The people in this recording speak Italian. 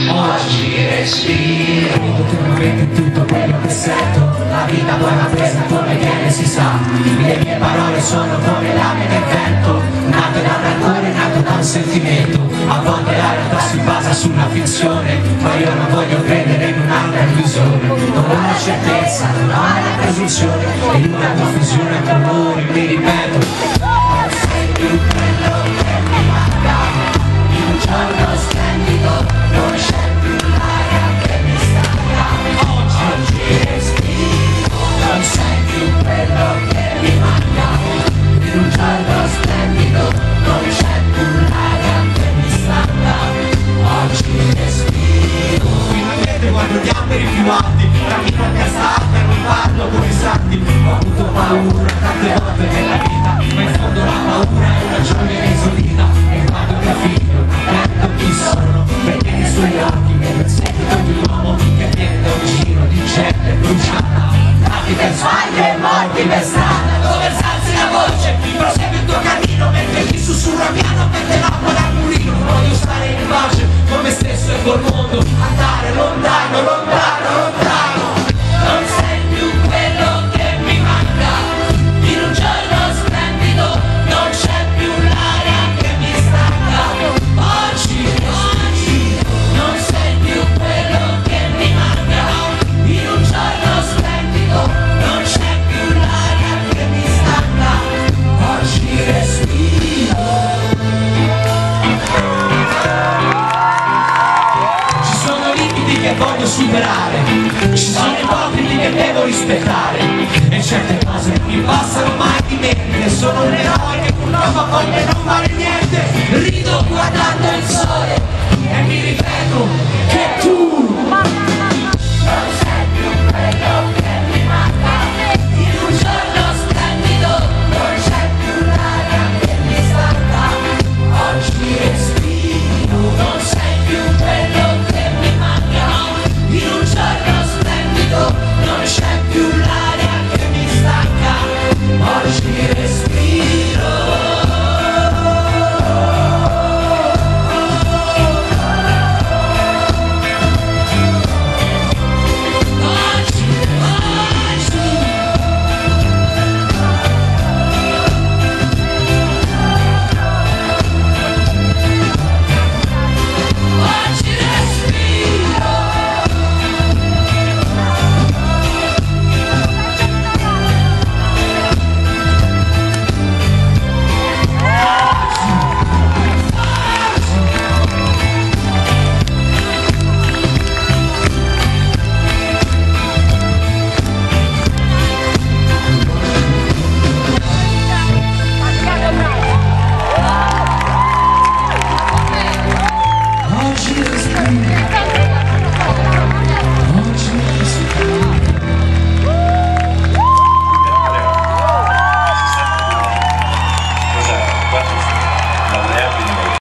Oggi respiro, vedo fermamente tutto quello che sento. La vita poi mi ha presa come viene si sa. Le mie parole sono come lame del vento, nate da un rancore, nato da un sentimento. A volte la realtà si basa sulla finzione, ma io non voglio credere in un'altra illusione. Non ho la certezza, non ho la presunzione, e in una confusione a colori mi ripeto: non sei più quello che mi manca. In un giorno splendido non c'è più l'aria che mi stanca. Oggi respiro, non sei più quello che mi manca. In un giorno splendido non c'è più l'aria che mi stanca. Oggi respiro. Finalmente guardo gli alberi più alti, cammino a testa alta e non parlo con i santi. Ho avuto paura tante volte nella vita, ma in fondo la paura è una gioia esaurita. E quando mio figlio prendo chi sono, vede nei suoi occhi nel seguito di un uomo che viene da un giro di gente bruciata. Nati per sbaglio e morti per strada, dove alzarsi la voce, prosegui il tuo cammino mentre chi sussurra piano mette l'acqua dal mulino. Voglio stare in pace con me stesso e col mondo, andare lontano, lontano, lontano. Non sei più quello che mi manca. In un giorno splendido non c'è più l'aria che mi stanca. Oggi non sei più quello che mi manca. In un giorno splendido non c'è più l'aria che mi stanca. Oggi respiro. Ci sono limiti che voglio superare, ci sono ipocriti che devo rispettare, e certe cose non mi passano mai di mente. Sono un eroe che purtroppo a volte non vale niente. Rido guardando il sole e mi ripeto